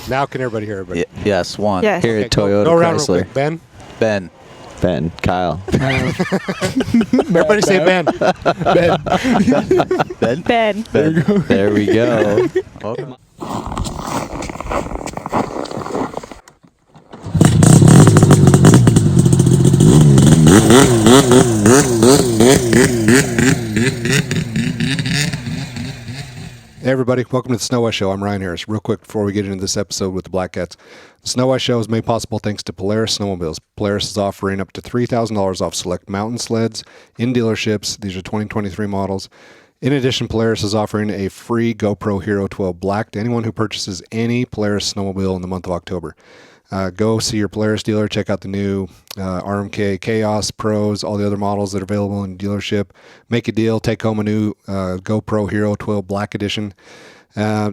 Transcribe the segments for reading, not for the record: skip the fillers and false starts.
Now can everybody hear everybody? Yes, one. Yes. Here at Toyota Go around real Chrysler. quick. Ben? Ben. Kyle. Everybody say Ben. Ben. There we go. Welcome. Hey everybody, welcome to the Snow Ice Show. I'm Ryan Harris. Real quick before we get into this episode with the Black Cats. The Snow Ice Show is made possible thanks to Polaris Snowmobiles. Polaris is offering up to $3,000 off select mountain sleds in dealerships. These are 2023 models. In addition, Polaris is offering a free GoPro Hero 12 Black to anyone who purchases any Polaris snowmobile in the month of October. Go see your Polaris dealer, check out the new RMK Chaos Pros, all the other models that are available in dealership. Make a deal, take home a new GoPro Hero 12 Black Edition.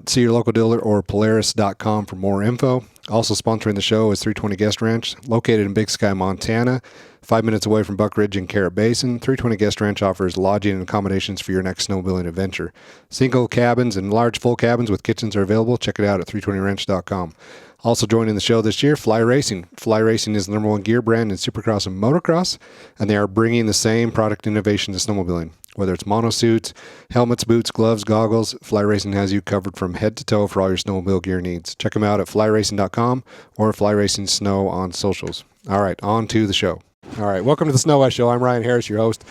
See your local dealer or Polaris.com for more info. Also sponsoring the show is 320 Guest Ranch, located in Big Sky, Montana, 5 minutes away from Buck Ridge and Carrot Basin. 320 Guest Ranch offers lodging and accommodations for your next snowmobiling adventure. Single cabins and large full cabins with kitchens are available. Check it out at 320ranch.com. Also joining the show this year, Fly Racing. Fly Racing is the #1 gear brand in Supercross and Motocross, and they are bringing the same product innovation to snowmobiling. Whether it's monosuits, helmets, boots, gloves, goggles, Fly Racing has you covered from head to toe for all your snowmobile gear needs. Check them out at flyracing.com or Fly Racing Snow on socials. All right, on to the show. All right, welcome to the Snow Ice Show. I'm Ryan Harris, your host.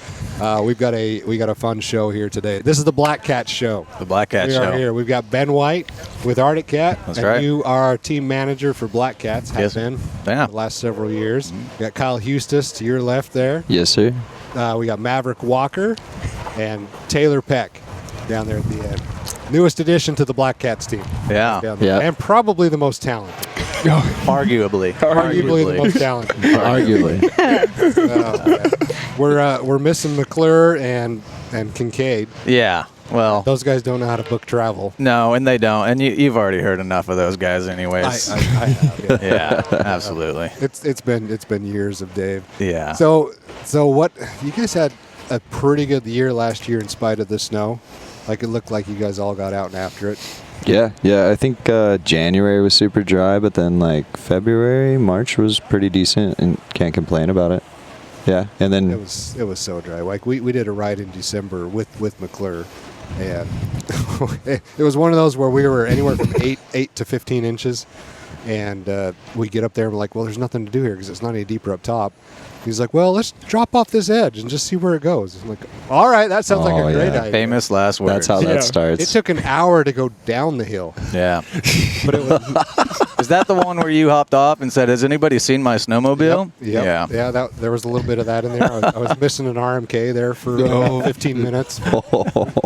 We got a fun show here today. This is the Black Cat Show. The Black Cat We Show. are here. We've got Ben White with Arctic Cat. That's and right. You are team manager for Black Cats. Have Yes. been Yeah. the last several years. We got Kyle Huestis to your left there. Yes, sir. We got Mav Walker and Tayler Peck down there at the end. Newest addition to the Black Cats team. Yeah. Down there. Yeah. And probably the most talented. Arguably. Arguably the most talented. Arguably. We're missing McClure and Kincaid. Yeah. Well, Those guys don't know how to book travel. no, and they don't. And you've already heard enough of those guys anyways. I have, yeah. Yeah, absolutely. It's been years of Dave. Yeah. So what you guys had a pretty good year last year in spite of the snow. Like it looked like you guys all got out and after it. Yeah. I think January was super dry, but then like February, March was pretty decent, and can't complain about it. Yeah, and then It was so dry. Like we did a ride in December with McClure, and it was one of those where we were anywhere from 8 to 15 inches, and we get up there and we're like, well, there's nothing to do here because it's not any deeper up top. He's like, well, let's drop off this edge and just see where it goes. I'm like, all right, that sounds like Oh, a great yeah. idea. Famous last words. that's how Yeah. that starts. It took an hour to go down the hill, Yeah. but it was Is that the one where you hopped off and said, has anybody seen my snowmobile? Yep. Yeah. There was a little bit of that in there. I was missing an RMK there for about 15 minutes.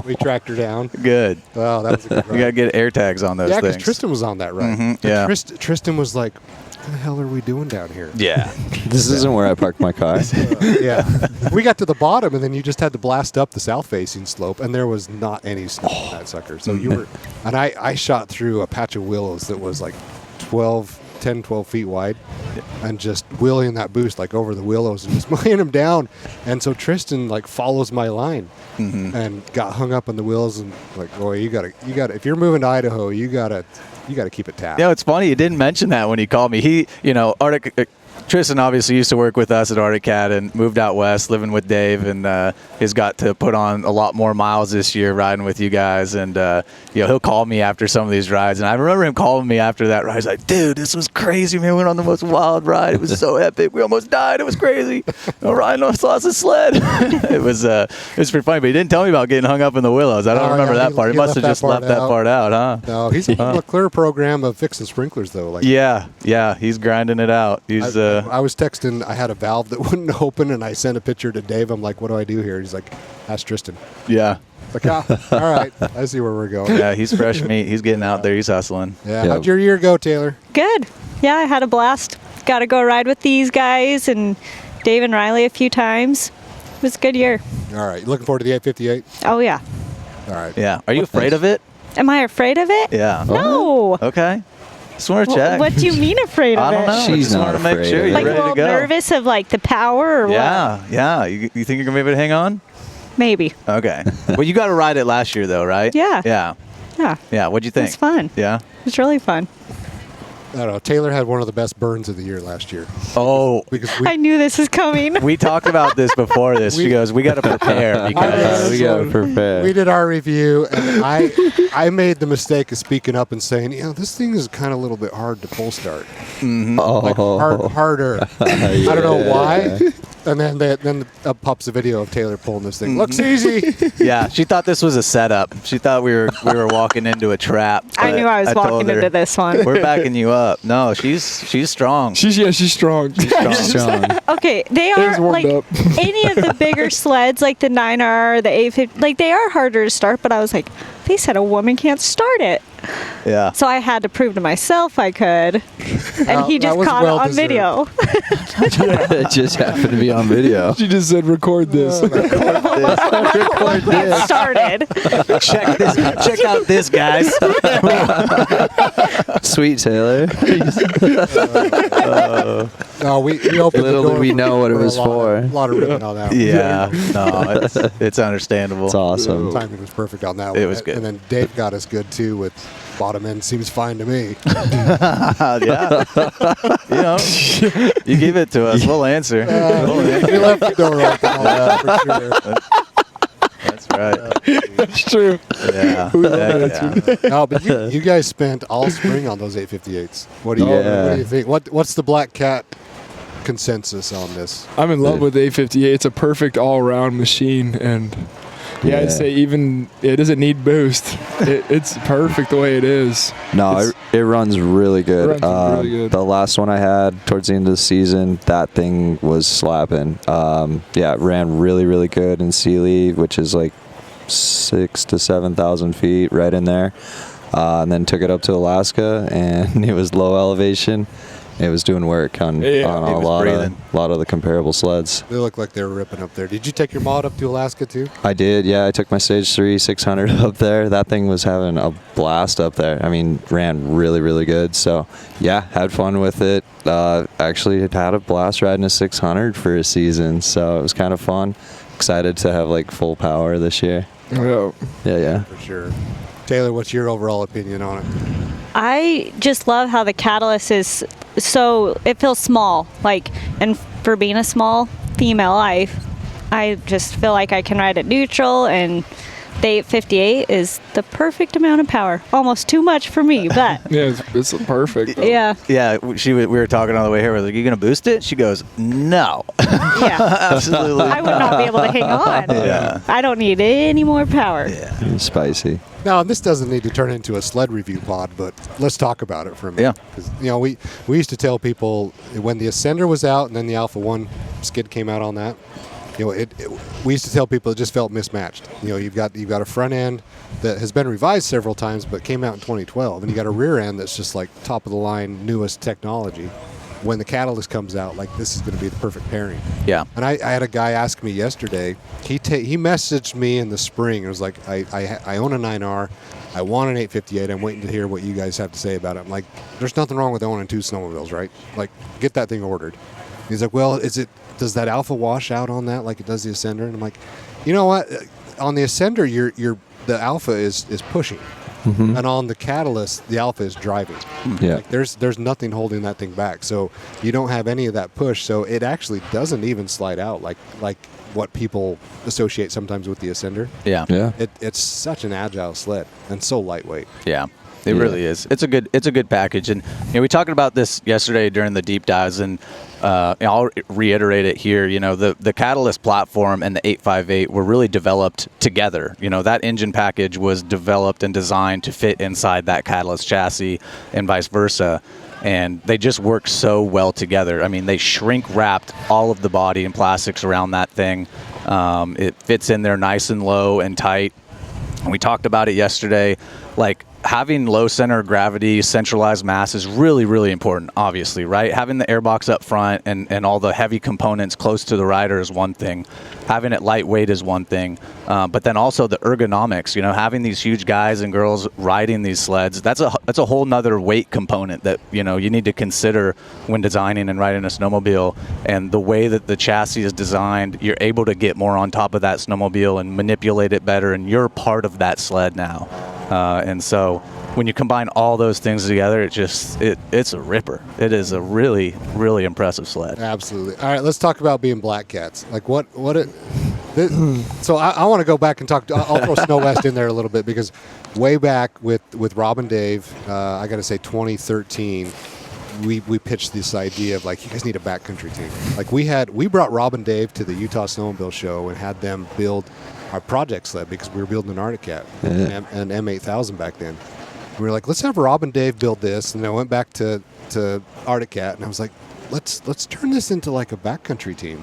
We tracked her down. Good. Oh, that was a good You got to ride. get air tags on those Yeah, because things. Tristan was on that ride. Mhm, And yeah. Tristan was like, what the hell are we doing down here? Yeah. This isn't where I parked my car. Yeah. We got to the bottom, and then you just had to blast up the south-facing slope, and there was not any snow on that sucker. So you were, and I shot through a patch of willows that was like 10, 12 feet wide, and just wheeling that boost like over the willows and just laying them down. And so Tristan like follows my line and got hung up on the wheels and like, boy, you gotta, if you're moving to Idaho, you gotta keep it tapped. Yeah, it's funny. You didn't mention that when he called me. Tristan obviously used to work with us at Arctic Cat and moved out west, living with Dave, and has got to put on a lot more miles this year riding with you guys. And he'll call me after some of these rides, and I remember him calling me after that ride. He's like, "Dude, this was crazy, man. We went on the most wild ride. It was so epic. We almost died. It was crazy. Ryan almost lost his sled." It was pretty funny, but he didn't tell me about getting hung up in the willows. I don't remember that part. He must have just left that part out, huh? No, he's in the McClure program of fixing sprinklers though. Like Yeah, he's grinding it out. He's I was texting. I had a valve that wouldn't open, and I sent a picture to Dave. I'm like, "What do I do here?" He's like, "Ask Tristan." yeah. It's like, all right, I see where we're going. Yeah, he's fresh meat. He's getting out there. He's hustling. Yeah. Yeah. How'd your year go, Tayler? Good. Yeah, I had a blast. Got to go ride with these guys and Dave and Riley a few times. It was a good year. All right. You looking forward to the 858? Oh, yeah. All right. Yeah. Are you afraid of it? Am I afraid of it? Yeah. No. Okay. Just want to check. What do you mean afraid of I don't it? know. She's Just not wanted to make afraid sure of it. you're Like a ready little to go. nervous of like the power or what? Yeah. You think you're gonna be able to hang on? Maybe. Okay. Well, you got to ride it last year though, right? Yeah. Yeah. Yeah. Yeah. What'd you think? It was fun. Yeah. It was really fun. I don't know. Tayler had one of the best burns of the year last year. Oh, Because I knew this was coming. we talked about this before this. She goes, we got to prepare because we gotta prepare. we did our review, and I made the mistake of speaking up and saying, this thing is kind of a little bit hard to pull start. Like harder. I don't know why. And then pops a video of Tayler pulling this thing. Looks easy. yeah, she thought this was a setup. She thought we were walking into a trap. I knew I was told walking her, into this one. We're backing you up. No, she's strong. She's strong. Strong. Okay, they There's are warmed like up. any of the bigger sleds, like the 9R, the 850, like they are harder to start. But I was like, they said a woman can't start it, Yeah. so I had to prove to myself I could. And That- he that just was caught well it on video. It just happened to be on video. She just said, record this. Let's get started. Check out this, guys. Sweet Taylor. No, we opened Little the did door we know what it was for. A lot of ribbon on that one. Yeah. No, it's understandable. It's awesome. Timing was perfect on that one. It was good. And then Dave got us good too with bottom end seems fine to me. Yeah. You give it to us, we'll answer. We left the door open on that for sure. That's right. That's true. Yeah. Heck yeah. No, but you guys spent all spring on those 858s. What do you think? What's the Black Cat consensus on this? I'm in love with the 858. It's a perfect all-around machine, and Yeah. I'd say even it doesn't need boost. It's perfect the way it is. No, it runs really good. It runs really good. The last one I had towards the end of the season, that thing was slapping. It ran really, really good in Sealy, which is like 6,000 to 7,000 feet, right in there. And then took it up to Alaska, and it was low elevation. It was doing work on it a was lot of the comparable sleds. They look like they were ripping up there. Did you take your mod up to Alaska too? I did, yeah. I took my Stage 3 600 up there. That thing was having a blast up there. I mean, ran really, really good. So, yeah, had fun with it. Actually had a blast riding a 600 for a season, so it was kind of fun. Excited to have, like, full power this year. Yeah. Yeah. For sure. Taylor, what's your overall opinion on it? I just love how the catalyst is so, it feels small. Like, and for being a small female, I just feel like I can ride it neutral, and the 858 is the perfect amount of power. Almost too much for me, but Yeah, it's perfect. though. yeah. Yeah, we were talking on the way here. We're like, "You gonna boost it?" She goes, "No, Yeah. absolutely." I would not be able to hang on. Yeah. I don't need any more power. Yeah. Spicy. Now, this doesn't need to turn into a sled review pod, but let's talk about it for a minute. Yeah. 'Cause, we used to tell people when the Ascender was out and then the Alpha 1 skid came out on that, we used to tell people it just felt mismatched. You've got a front end that has been revised several times but came out in 2012, and you got a rear end that's just like top of the line, newest technology. When the Catalyst comes out, like, this is going to be the perfect pairing. Yeah. And I had a guy ask me yesterday. He messaged me in the spring. It was like, I own a 9R. I want an 858. I'm waiting to hear what you guys have to say about it. I'm like, there's nothing wrong with owning 2 snowmobiles, right? Like, get that thing ordered. He's like, well, does that Alpha wash out on that like it does the Ascender? And I'm like, you know what? On the Ascender, the Alpha is pushing. Mm-hmm. And on the Catalyst, the Alpha is driving. Yeah. Like there's nothing holding that thing back. So you don't have any of that push. So it actually doesn't even slide out like what people associate sometimes with the Ascender. Yeah. Yeah. It's such an agile sled and so lightweight. Yeah. It really is. It's a good package, and we talked about this yesterday during the deep dives, and I'll reiterate it here. The Catalyst platform and the 858 were really developed together. That engine package was developed and designed to fit inside that Catalyst chassis, and vice versa. And they just work so well together. I mean, they shrink wrapped all of the body and plastics around that thing. It fits in there nice and low and tight. And we talked about it yesterday, like having low center of gravity, centralized mass is really, really important, obviously, right? Having the airbox up front and all the heavy components close to the rider is one thing. Having it lightweight is one thing. But then also the ergonomics, having these huge guys and girls riding these sleds, that's a whole nother weight component that, you need to consider when designing and riding a snowmobile. And the way that the chassis is designed, you're able to get more on top of that snowmobile and manipulate it better, and you're part of that sled now. And so when you combine all those things together, it's a ripper. It is a really, really impressive sled. Absolutely. All right, let's talk about being Black Cats. Like so I want to go back and talk. I'll throw Snow West in there a little bit because way back with Rob and Dave, I got to say 2013, we pitched this idea of like, you guys need a backcountry team. Like we brought Rob and Dave to the Utah Snowmobile Show and had them build our project sled because we were building an Arctic Cat and M8000 back then. We were like, let's have Rob and Dave build this, and I went back to Arctic Cat, and I was like, let's turn this into like a backcountry team.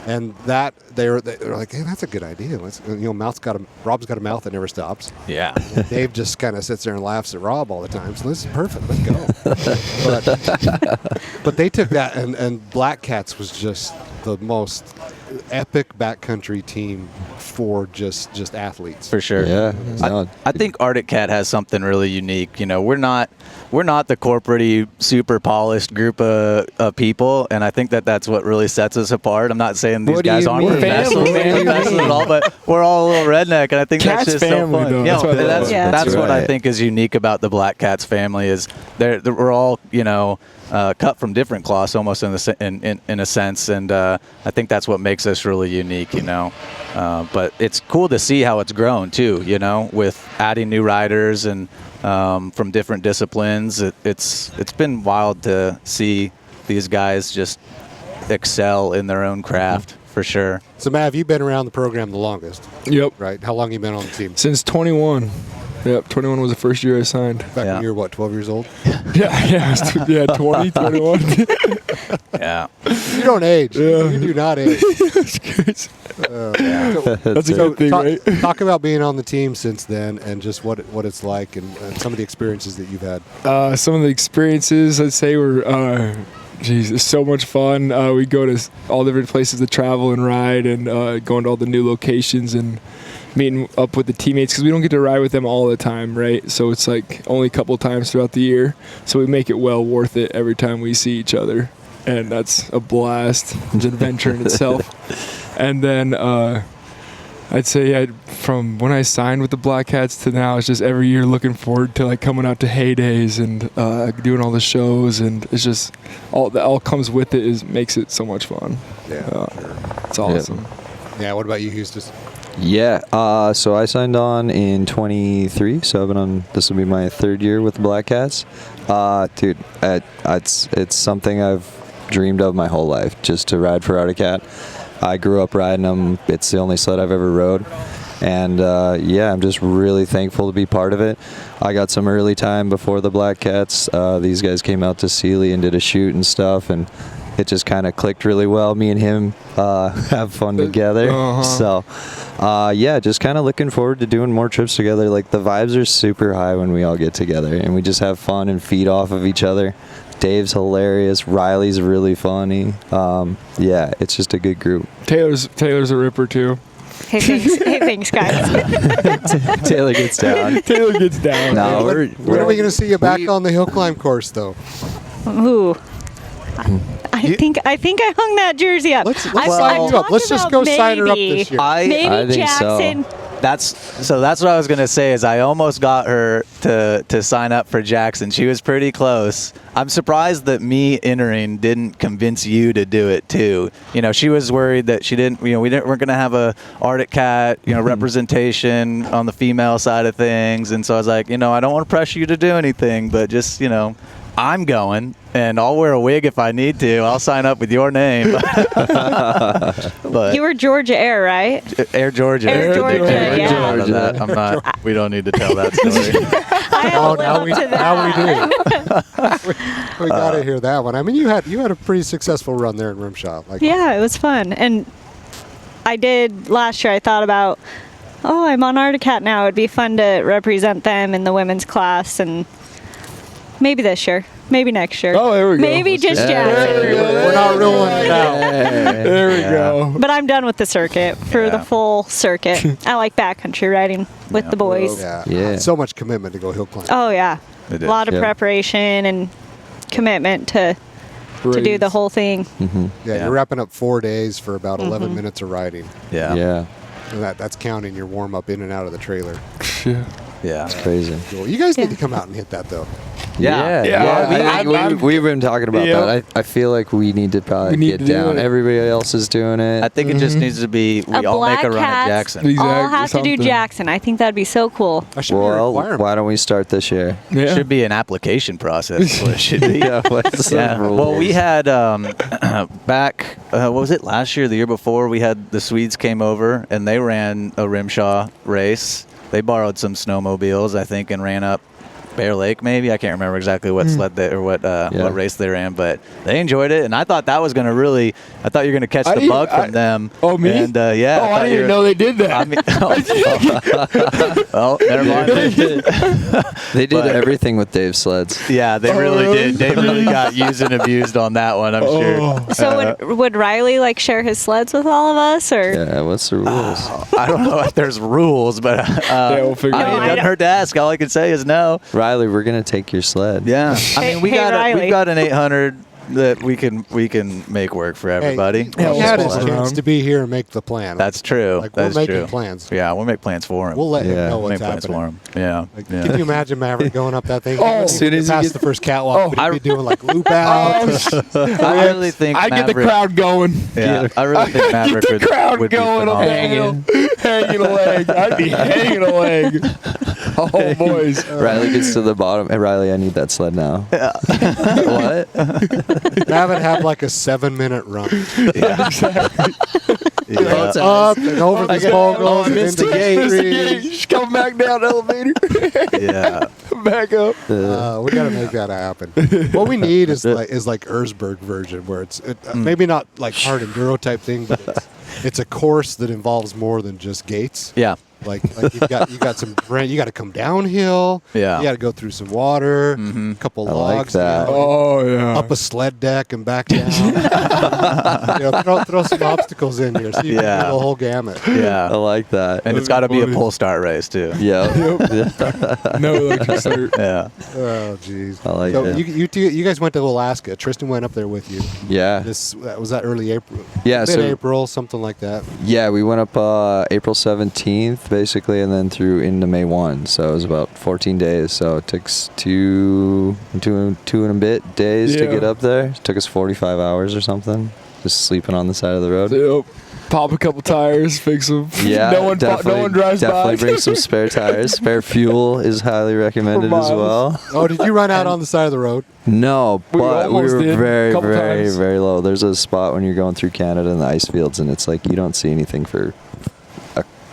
And that they were like, hey, that's a good idea. Let's, Rob's got a mouth that never stops. Yeah. And Dave just kind of sits there and laughs at Rob all the time. So this is perfect. Let's go. but they took that, and Black Cats was just the most epic backcountry team for just athletes. For sure. Yeah. I think Arctic Cat has something really unique. We're not the corporate-y, super polished group of people, and I think that's what really sets us apart. I'm not saying these guys aren't professionals at all, but we're all a little redneck, and I think Cat's that's just family, so fun. though. That's what I right. think is unique about the Black Cats family is we're all cut from different cloths almost in a sense, and I think that's what makes us really unique. But it's cool to see how it's grown too. With adding new riders and from different disciplines, it's been wild to see these guys just excel in their own craft for sure. So Mav, you've been around the program the longest, Yep. right? How long you been on the team? Since 21. Yep, 21 was the first year I signed. Back when you were, what, 12 years old? Yeah, 20, 21. Yeah. You don't age. Yeah. You do not age. That's crazy. That's a good thing, right? Talk about being on the team since then and just what it's like and some of the experiences that you've had. Some of the experiences, I'd say, were, it's so much fun. We go to all different places to travel and ride and going to all the new locations and meeting up with the teammates because we don't get to ride with them all the time, right? So it's like only a couple times throughout the year. So we make it well worth it every time we see each other. And that's a blast. It's an adventure in itself. And then I'd say from when I signed with the Black Cats to now, it's just every year looking forward to like coming out to Heydays and doing all the shows, and it's just all that all comes with it makes it so much fun. Yeah, it's awesome. Yeah. What about you, Huestis? Yeah, so I signed on in 23, so I've been on, this will be my third year with the Black Cats. Dude, it's something I've dreamed of my whole life, just to ride for Arctic Cat. I grew up riding them. It's the only sled I've ever rode. And I'm just really thankful to be part of it. I got some early time before the Black Cats. These guys came out to Sealy and did a shoot and stuff, and it just kind of clicked really well. Me and him have fun together. So, just kind of looking forward to doing more trips together. Like, the vibes are super high when we all get together, and we just have fun and feed off of each other. Dave's hilarious. Riley's really funny. It's just a good group. Taylor's a ripper, too. Hey, thanks, guys. Tayler gets down. Taylor gets down. No, when are we going to see you back on the hill climb course, though? Ooh. I think I hung that jersey up. Let's sign you up. Let's just go sign her up this year. Maybe I think Jackson. so. That's what I was gonna say. Is I almost got her to sign up for Jackson. She was pretty close. I'm surprised that me entering didn't convince you to do it too. She was worried that she didn't. We're gonna have a Arctic Cat, representation on the female side of things, and so I was like, I don't want to pressure you to do anything, but just I'm going, and I'll wear a wig if I need to. I'll sign up with your name. But You were Georgia Air, right? Air Georgia. Air Georgia, yeah. I'm not. We don't need to tell that story. Now we do. We got to hear that one. I mean, you had a pretty successful run there in Rimshot. Like, Yeah, it was fun. And I did last year, I thought about, I'm on Arctic Cat now. It'd be fun to represent them in the women's class, and maybe this year. Maybe next year. Oh, there we go. Maybe just Jackson. we're not ruling it out. There we go. But I'm done with the circuit for the full circuit. I like backcountry riding with the boys. Yeah. So much commitment to go hill climb. Oh, yeah. It A is. lot of preparation and commitment to do the whole thing. You're wrapping up 4 days for about 11 minutes of riding. Yeah. Yeah. And that's counting your warm up in and out of the trailer. Yeah. Yeah. It's crazy. Cool. You guys need to come out and hit that though. Yeah. We've been talking about Yeah. that. I feel like we need to probably get need to do down. it. Everybody else is doing it. I think it just needs to be we A all make a Black run at Cats Jackson. Exactly, all have to do something. Jackson. I think that'd be so cool. I should be a Well, requirement. why don't we start this year? Yeah. Should be an application process. Is what it should be. What's the Yeah. Well, we rules? had back. What was it? Last year, the year before, we had the Swedes came over and they ran a Rimshaw race. They borrowed some snowmobiles, I think, and ran up Bear Lake. Maybe I can't remember exactly what sled they or what race they ran, but they enjoed it, and I thought that was going to really. I thought you were going to catch the bug from them. Oh, me? And yeah. Oh, I didn't even know they did that. I mean, oh, never mind. They did But- everything with Dave's sleds. Yeah, they really really? did. They really got used and abused on that one, I'm sure. So would Riley like share his sleds with all of us, or? Yeah, what's the rules? I don't know if there's rules, but Yeah, we'll figure I it mean, out. it doesn't hurt to ask. All I can say is no. Riley, we're gonna take your sled. Yeah, I mean, Hey, Riley. we've got an 800 that we can make work for everybody. Hey, Yeah, he we'll had his swap chance around. to be here and make the plan. That's true. Like That's we're making true. plans. Yeah, we'll make plans for him. We'll let him Yeah. know We'll what's make plans happening. for him. Yeah. Like, yeah. Can you imagine Maverick going up that thing? As soon as he you past get- the first catwalk, I- we'd be doing like loop outs. I really think I get the Maverick- crowd going. Yeah, I really think Maverick Get the crowd would be going up that hill. phenomenal. Hanging a leg. I'd be hanging a leg. Oh, boys. Riley gets to the bottom. Hey, Riley, I need that sled now. What? Haven't had like a 7-minute run. Yeah. It's up and over the small and into the gate. Just come back down the elevator. Yeah. Back up. We got to make that happen. What we need is like Erzberg version, where it's maybe not like hard enduro type thing, but it's a course that involves more than just gates. Yeah. Like you got some you got to come downhill. Yeah. You got to go through some water, a couple I like logs. that. Oh, yeah. Up a sled deck and back down. Throw some obstacles in here so you can Yeah. do the whole gamut. I Yeah. like that. And it's got to be a pull start race too. Yeah. No electric start. Yeah. Oh, jeez. I like so it. you guys went to Alaska. Tristan went up there with you. Yeah. Was that early April? Yeah, so- Mid-April, something like that. Yeah, we went up April 17th, basically, and then through into May 1. So it was about 14 days. So it took us two and a bit days to Yeah. get up there. It took us 45 hours or something, just sleeping on the side of the road. Yep. Pop a couple tires, fix them. Yeah, no one drives definitely by. bring some spare tires. Spare fuel is highly recommended as miles. well. Oh, did you run out on the side of the road? No, We but we almost were did, very, couple very, times. very low. There's a spot when you're going through Canada in the ice fields, and it's like you don't see anything for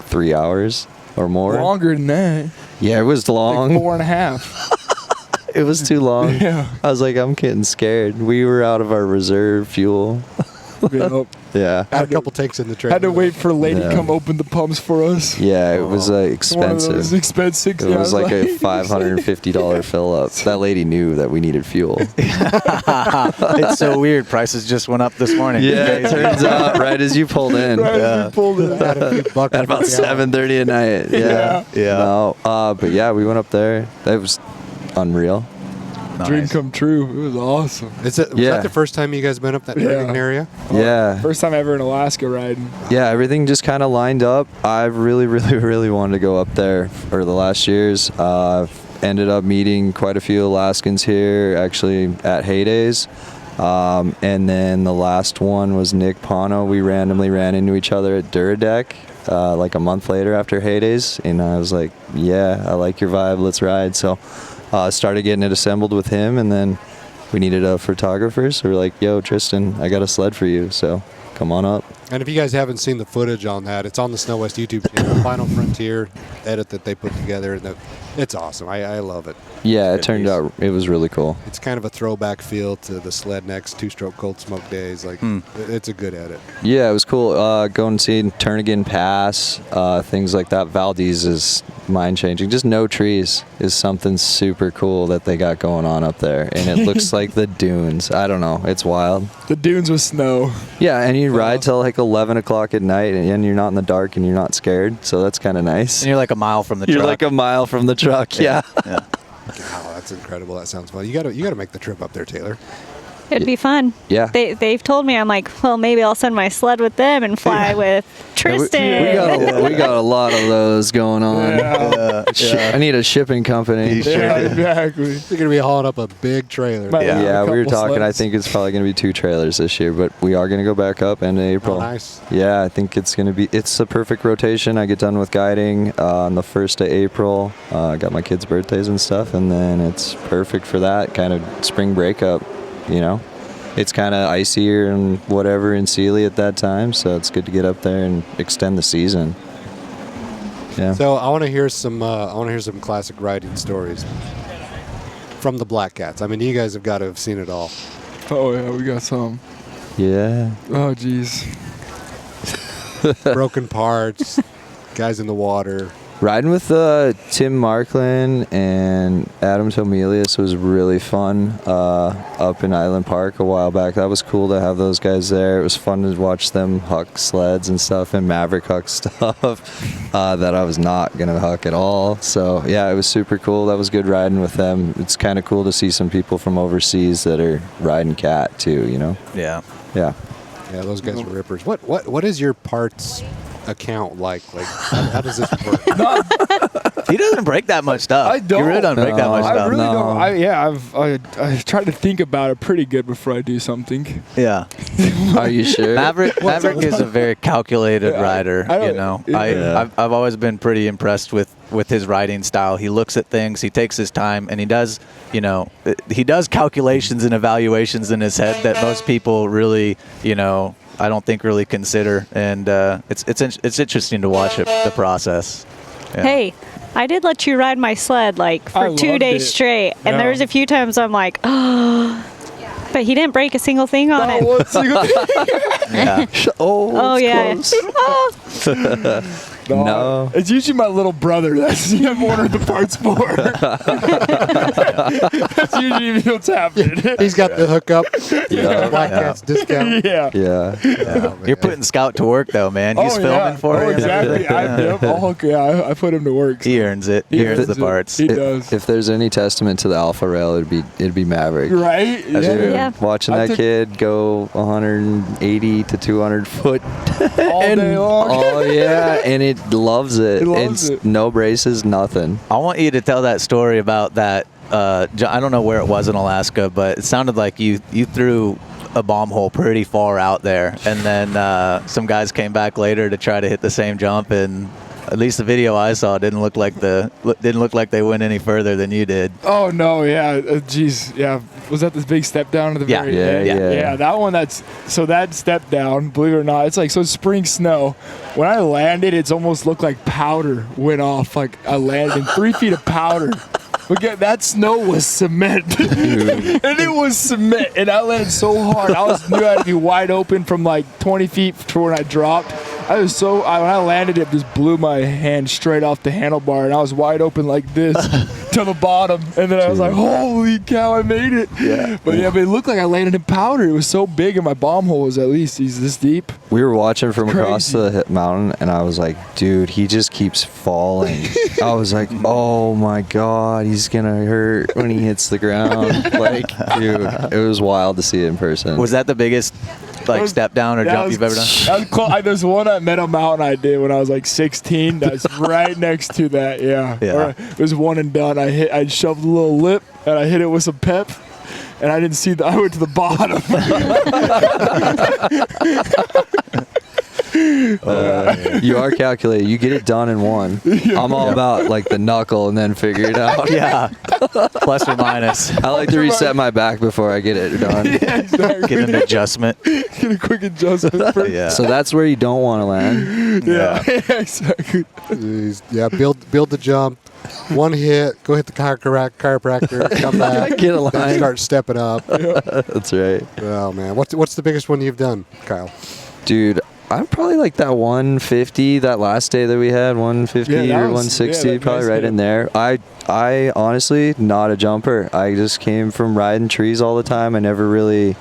3 hours or more. Longer than that. Yeah, it was long. Like 4.5. It was too long. Yeah. I was like, I'm getting scared. We were out of our reserve fuel. Yep. Yeah. Had a couple tanks in the trailer. Had to wait for a lady to Yeah. come open the pumps for us. Yeah, it was One of expensive. those expensive. It was like a $550 fill up. That lady knew that we needed fuel. It's so weird. Prices just went up this morning. Yeah, it turns out right as you pulled in. Right as we pulled it. Had a few bucks At about per gallon. 7:30 at night. Yeah. Yeah. No, but yeah, we went up there. That was unreal. Dream Nice. come true. It was awesome. Was Yeah. that the first time you guys been up that Yeah. Michigan area? Yeah. First time ever in Alaska riding. Yeah, everything just kind of lined up. I've really, really, really wanted to go up there for the last years. I've ended up meeting quite a few Alaskans here, actually at Heydays. And then the last one was Nick Pano. We randomly ran into each other at Duradeck like a month later after Heydays. And I was like, yeah, I like your vibe. Let's ride. So started getting it assembled with him. And then we needed a photographer. So we're like, yo, Tristan, I got a sled for you. So come on up. And if you guys haven't seen the footage on that, it's on the Snow West YouTube channel, Final Frontier edit that they put together. And it's awesome. I love it. Yeah, it Good turned piece. out it was really cool. It's kind of a throwback feel to the Sled Next two-stroke cold smoke days. Like it's a good edit. Yeah, it was cool. Going and seeing Turnagain Pass, things like that. Valdez is mind-changing. Just no trees is something super cool that they got going on up there. And it looks like the dunes. I don't know. It's wild. The dunes with snow. Yeah, and you ride till like 11 o'clock at night, and you're not in the dark, and you're not scared. So that's kind of nice. And you're like a mile from the You're truck. like a mile from the truck. Yeah. Yeah. Wow, that's incredible. That sounds fun. You got to make the trip up there, Taylor. It'd be fun. Yeah. They've told me, I'm like, well, maybe I'll send my sled with them and fly with Tristan. We got a lot of those going on. I need a shipping company. Yeah, exactly. You're going to be hauling up a big trailer. Yeah, we were couple talking. I sleds. think it's probably going to be 2 trailers this year, but we are going to go back up in April. Oh, nice. Yeah, I think it's going to be. It's the perfect rotation. I get done with guiding on the 1st of April. I got my kids' birthdays and stuff, and then it's perfect for that kind of spring breakup. You know, it's kind of icier and whatever in Sealy at that time, so it's good to get up there and extend the season. Yeah. So I want to hear some. Classic riding stories from the Black Cats. I mean, you guys have got to have seen it all. Oh yeah, we got some. Yeah. Oh geez. Broken parts, guys in the water. Riding with Tim Markland and Adam Tomelius was really fun up in Island Park a while back. That was cool to have those guys there. It was fun to watch them huck sleds and stuff and Maverick huck stuff that I was not going to huck at all. So, yeah, it was super cool. That was good riding with them. It's kind of cool to see some people from overseas that are riding cat too, you know? Yeah. Yeah. Yeah, those guys were rippers. What is your parts account like? Like, how does this work? He doesn't break that much stuff. I don't. He really doesn't break that much I stuff. really No. don't. I try to think about it pretty good before I do something. Yeah. Are you sure? Maverick is a very calculated rider. I don't- You know, yeah. I've always been pretty impressed with his riding style. He looks at things, he takes his time, and he does calculations and evaluations in his head that most people really, I don't think really consider. And it's interesting to watch the process. Yeah. Hey, I did let you ride my sled like I for 2 loved days it. straight, and Yeah. there was a few times I'm like, oh, but he didn't break a single thing on it. Yeah. Oh yeah. Oh. No. It's usually my little brother that's I'm ordering the parts for. That's usually what's happening. He's got the hookup. Yeah. Black Cats discount. Yeah. Yeah. Oh, man. You're putting Scout to work though, man. He's filming for oh, you. exactly. I put him to work. He earns it. He earns the parts. He does. If there's any testament to the Alpha Rail, it'd be Maverick. Right? That's Yeah. true. Yeah. Watching I that took- kid go 180 to 200 foot. All day long. Oh, yeah, and it loves it. It loves It's it. no braces, nothing. I want you to tell that story about that. I don't know where it was in Alaska, but it sounded like you threw a bomb hole pretty far out there, and then some guys came back later to try to hit the same jump, and at least the video I saw didn't look like they went any further than you did. Oh no, yeah, geez, yeah. Was that this big step down at the Yeah. very Yeah, end? yeah. Yeah, that one. That step down. Believe it or not, it's like so spring snow. When I landed, it's almost looked like powder went off. Like I landed in 3 feet of powder. But that snow was cement, and it was cement, and I landed so hard. Knew I had to be wide open from like 20 feet to when I dropped. When I landed, it just blew my hand straight off the handlebar, and I was wide open like this to the bottom. And then I was like, "Holy cow, I made it!" Yeah. But it looked like I landed in powder. It was so big, and my bomb hole was at least this deep. We were watching from across Crazy. the mountain, and I was like, dude, he just keeps falling. I was like, oh my God, he's going to hurt when he hits the ground. Like, dude, it was wild to see it in person. Was that the biggest step down or jump you've ever done? That was close. There's one at Meadow Mountain I did when I was like 16. That's right next to that. Yeah. Yeah. Or it was one and done. I shoved a little lip and I hit it with some pep. And I didn't see I went to the bottom. You are calculated. You get it done in one. I'm all about like the knuckle and then figure it out. Yeah. Plus or minus. I like to reset my back before I get it done. Yeah, exactly. Get an adjustment. Get a quick adjustment. For, Yeah. So that's where you don't want to land. yeah. Exactly. Jeez. Yeah, build the jump. One hit, go hit the chiropractor, come back, Get a line. then start stepping up. That's right. Oh man, what's the biggest one you've done, Kyle? Dude, I'm probably like that 150, that last day that we had, 150 Yeah, that or was- 160, yeah, that probably nice right day. in there. I honestly, not a jumper. I just came from riding trees all the time. I never really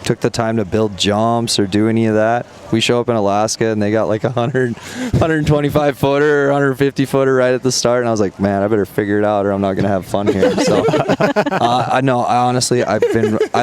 took the time to build jumps or do any of that. We show up in Alaska and they got like 125 footer or 150 footer right at the start, and I was like, man, I better figure it out or I'm not gonna have fun here. So I know, honestly, I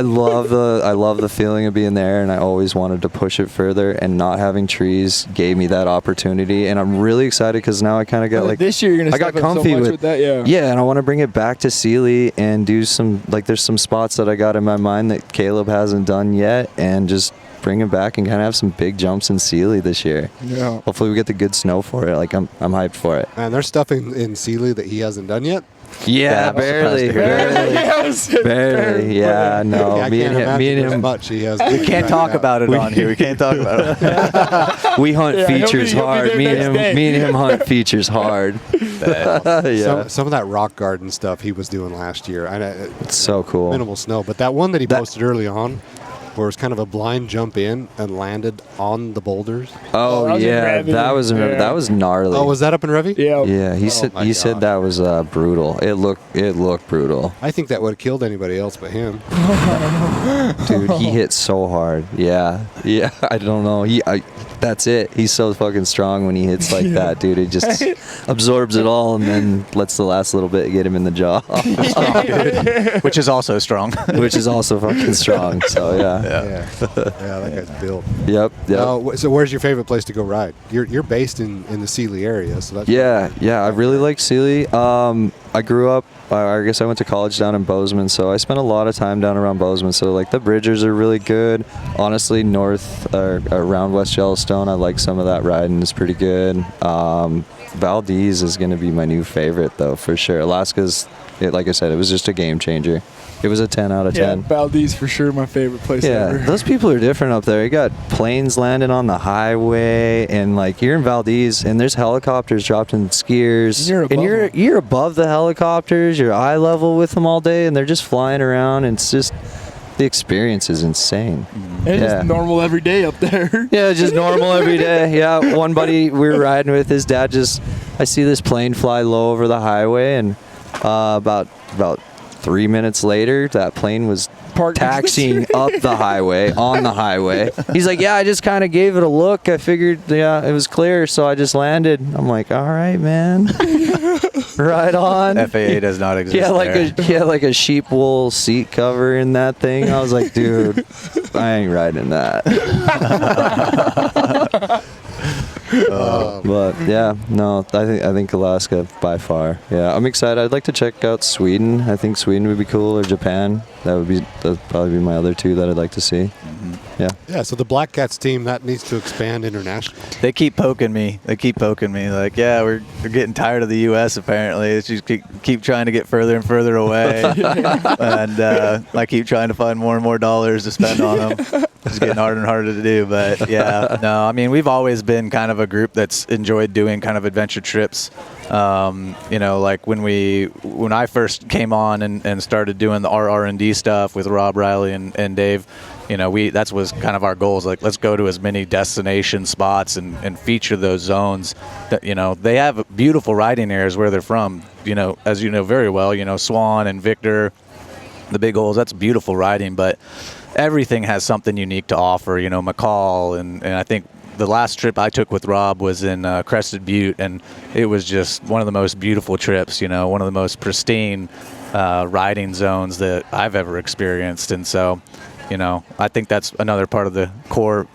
love the feeling of being there, and I always wanted to push it further, and not having trees gave me that opportunity, and I'm really excited because now I kind of got like this year you're gonna I got step up so comfy much with that, yeah. and I want to bring it back to Sealy and do some, like, there's some spots that I got in my mind that Caleb hasn't done yet, and just bring it back and kind of have some big jumps in Sealy this year. Yeah. Hopefully we get the good snow for it. Like, I'm hyped for it. Man, there's stuff in Sealy that he hasn't done yet. Yeah, I'm surprised to hear that. barely. Yeah, no. Yeah, I me can't and imagine him, much he has. We can't talk about it on here. We can't talk about it. we hunt Yeah, features he'll be hard. there Me next and day. him hunt features hard. Yeah, Some of that rock garden stuff he was doing last year. I know it's so cool. minimal snow, but that one that he posted early on, where it was kind of a blind jump in and landed on the boulders. Oh, that was in yeah, Revy. that was gnarly. Oh, was that up in Revy? Yeah. Yeah, he my said gosh. that was brutal. It looked brutal. I think that would have killed anybody else but him. Dude, he hit so hard. Yeah. I don't know. That's it. He's so fucking strong when he hits like that, dude. He just absorbs it all and then lets the last little bit get him in the jaw, Which is also strong. which is also fucking strong. So yeah. Yeah, that guy's built. Yep. So where's your favorite place to go ride? You're based in the Sealy area, so that's Yeah. I really like Sealy. I grew up. I guess I went to college down in Bozeman, so I spent a lot of time down around Bozeman. So like the Bridgers are really good. Honestly, north around West Yellowstone, I like some of that riding. It's pretty good. Valdez is going to be my new favorite though, for sure. Alaska's, like I said, it was just a game changer. It was a 10 out of 10. Yeah, Valdez for sure my favorite place ever. Those people are different up there. You got planes landing on the highway, and like you're in Valdez, and there's helicopters dropped in skiers, And you're above the helicopters. You're eye level with them all day, and they're just flying around. And it's just, the experience is insane. And it's just normal every day up there. Yeah, just normal every day. Yeah, one buddy we were riding with, his dad I see this plane fly low over the highway, and about 3 minutes later, that plane was Parked taxiing up the highway, on the highway. He's like, yeah, I just kind of gave it a look. I figured, it was clear, so I just landed. I'm like, all right, man. Right on. FAA does not exist. Like a sheep wool seat cover in that thing. I was like, dude, I ain't riding that. But yeah, no, I think Alaska by far. Yeah, I'm excited. I'd like to check out Sweden. I think Sweden would be cool, or Japan. That'd probably be my other two that I'd like to see. Yeah. So the Black Cats team that needs to expand internationally. They keep poking me. Like, yeah, we're getting tired of the U.S. apparently. It's just keep trying to get further and further away. And I keep trying to find more and more dollars to spend on them. It's getting harder and harder to do. But yeah, no, I mean, we've always been kind of a group that's enjoyed doing kind of adventure trips. Like when I first came on and started doing the R&D stuff with Rob, Riley, and Dave, that was kind of our goals. Like, let's go to as many destination spots and feature those zones that, they have beautiful riding areas where they're from, as you know very well, Swan and Victor, the big holes, that's beautiful riding, but everything has something unique to offer, McCall, and I think the last trip I took with Rob was in Crested Butte, and it was just one of the most beautiful trips, one of the most pristine riding zones that I've ever experienced. And so, I think that's another part of the core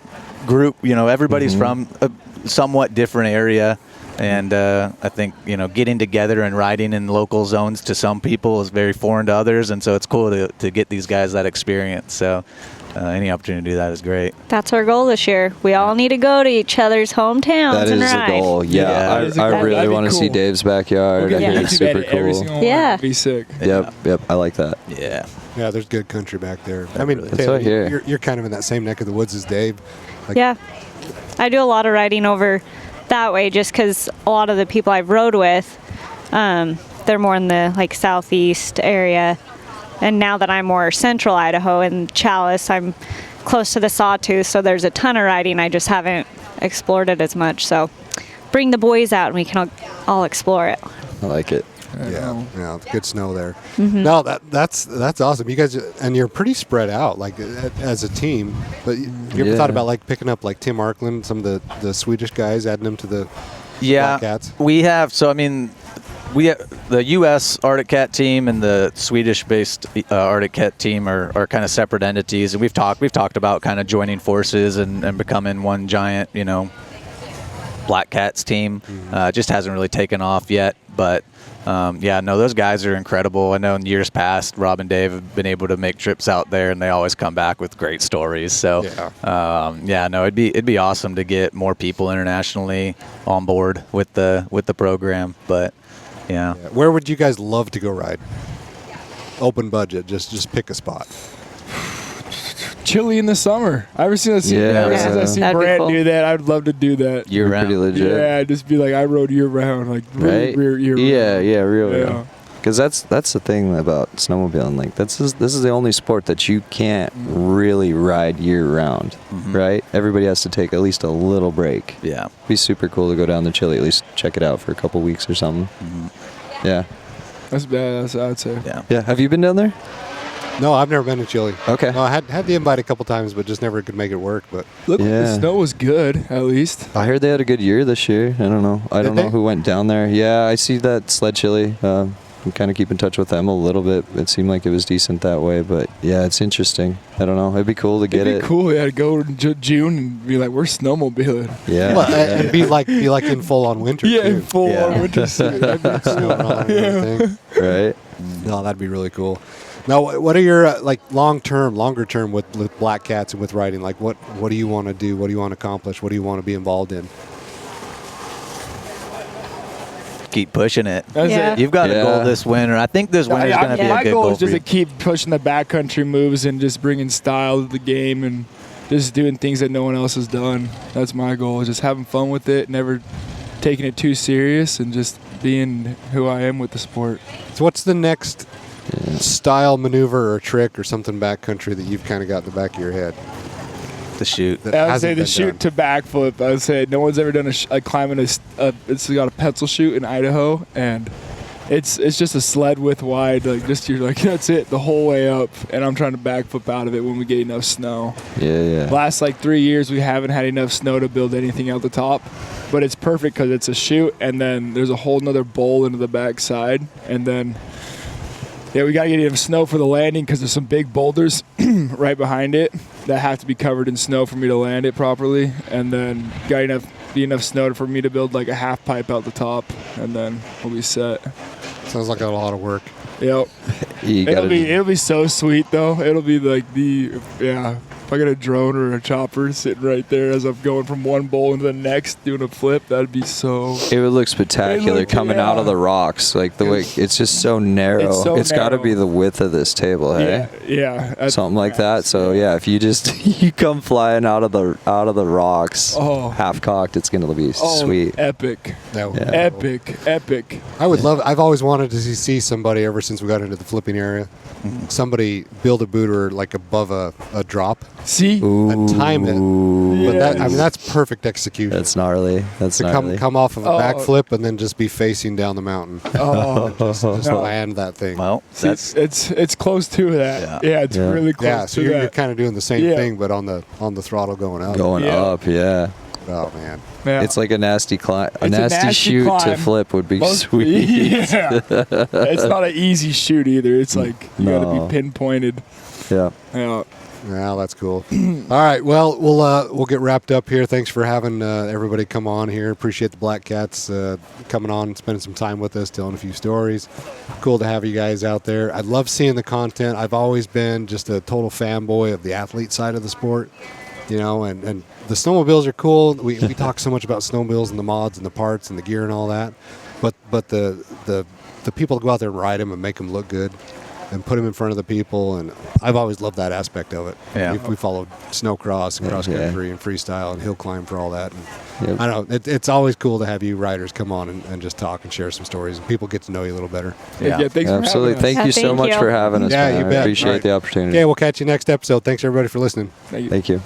group. Everybody's from a somewhat different area, and I think, getting together and riding in local zones to some people is very foreign to others, and so it's cool to get these guys that experience. So any opportunity to do that is great. That's our goal this year. We all need to go to each other's hometowns That and is the ride. goal. Yeah, I really want to see Dave's backyard. I think it's super cool. Yeah. Be sick. Yep, I like that. Yeah. Yeah, there's good country back there. I mean, That's Taylor, what I hear. you're kind of in that same neck of the woods as Dave. Yeah. I do a lot of riding over that way just because a lot of the people I've rode with, they're more in the southeast area. And now that I'm more central Idaho and Chalice, I'm close to the Sawtooth, so there's a ton of riding. I just haven't explored it as much. So bring the boys out and we can all explore it. I like it. Yeah, it's good snow there. No, that's awesome. You guys, and you're pretty spread out, like as a team. But you ever thought about like picking up like Tim Arkland, some of the Swedish guys, adding them to the Black Cats? We have. So I mean, we have the U.S. Arctic Cat team and the Swedish-based Arctic Cat team are kind of separate entities, and we've talked about kind of joining forces and becoming one giant, Black Cats team. Just hasn't really taken off yet, but those guys are incredible. I know in years past, Rob and Dave have been able to make trips out there, and they always come back with great stories. So, it'd be awesome to get more people internationally on board with the program. But Where would you guys love to go ride? Open budget, just pick a spot. Chile in the summer. Ever since I seen That'd be Brant cool. do that, I'd love to do that. year round. Pretty legit. Yeah, just be like, I rode year round, like Right? year round. Really. Yeah. Because that's the thing about snowmobiling. Like this is the only sport that you can't really ride year round, right? Everybody has to take at least a little break. Yeah. It'd be super cool to go down to Chile, at least check it out for a couple weeks or something. Yeah. That's bad. That's what I'd say. Yeah. Yeah. Have you been down there? No, I've never been to Chile. Okay. No, I had the invite a couple times, but just never could make it work. But Look, Yeah. the snow was good, at least. I heard they had a good year this year. I don't know. I don't they? know who went down there. Yeah, I see that Sled Chili. I'm kind of keep in touch with them a little bit. It seemed like it was decent that way, but yeah, it's interesting. I don't know. It'd be cool to get It'd be cool. Yeah, to go in June and be like, we're snowmobiling. Yeah. well, and be like in full on winter. Yeah, too. in full on winter suit. That'd be Snow cool. on and everything. Right. No, that'd be really cool. Now, what are your longer term with Black Cats and with riding? Like, what do you want to do? What do you want to accomplish? What do you want to be involved in? Keep pushing it. That's Yeah. it. You've got a Yeah. goal this winter. I think this winter is going to be a My good goal goal is for just you. to keep pushing the backcountry moves and just bringing style to the game and just doing things that no one else has done. That's my goal, is just having fun with it, never taking it too serious, and just being who I am with the sport. So, what's the next style maneuver or trick or something backcountry that you've kind of got in the back of your head? The shoot. That I would hasn't say the been shoot done? to backflip. I would say no one's ever done a climbing it's got a pencil chute in Idaho, and it's just a sled width wide. Like you're like, that's it the whole way up, and I'm trying to backflip out of it when we get enough snow. Yeah. Last 3 years we haven't had enough snow to build anything out the top, but it's perfect because it's a chute, and then there's a whole nother bowl into the back side, and then we got to get enough snow for the landing because there's some big boulders right behind it that have to be covered in snow for me to land it properly, and then got enough snow for me to build like a half pipe out the top, and then we'll be set. Sounds like a lot of work. Yep. It'll be so sweet though. It'll be like if I got a drone or a chopper sitting right there as I'm going from one bowl into the next doing a flip, that'd be so. It would look spectacular coming out of the rocks. Like the way it's just so narrow. It's so It's got to narrow. be the width of this table, hey? Yeah. Something like that. So yeah, if you just you come flying out of the rocks, half cocked, it's gonna be sweet. Epic. That would be cool. Epic. I've always wanted to see somebody ever since we got into the flipping area. Somebody build a booter like above a drop See? and time it. But Yes. that's perfect execution. That's gnarly. That's to gnarly. come off of a Oh. backflip and then just be facing down the mountain. Oh, Just No. land that thing. Well, see, that's it's close to that. Yeah. Yeah, it's Yeah. really close Yeah, so to you're that. kind of doing the same Yeah. thing, but on the throttle going up. Going Yeah. up, yeah. Oh man, Yeah. It's like a nasty climb. A It's a nasty nasty shoot to climb. flip would be Most- sweet. Yeah. It's not an easy shoot either. It's like you got to No. be pinpointed. Yeah. Yeah. well that's cool. All right, well we'll get wrapped up here. Thanks for having everybody come on here. Appreciate the Black Cats coming on, spending some time with us, telling a few stories. Cool to have you guys out there. I love seeing the content. I've always been just a total fanboy of the athlete side of the sport. And the snowmobiles are cool. We talk so much about snowmobiles and the mods and the parts and the gear and all that, but the people that go out there and ride them and make them look good and put them in front of the people, and I've always loved that aspect of it. Yeah. We followed snowcross and cross country and freestyle and hill climb for all that. And Yep. I don't know, it's always cool to have you riders come on and just talk and share some stories, and people get to know you a little better. Yeah. Thanks Absolutely. for having us. Thank you so Thank much you. for having us. Yeah, man. you I bet. appreciate All right. the opportunity. Okay, we'll catch you next episode. Thanks everybody for listening. Thank you. Thank you.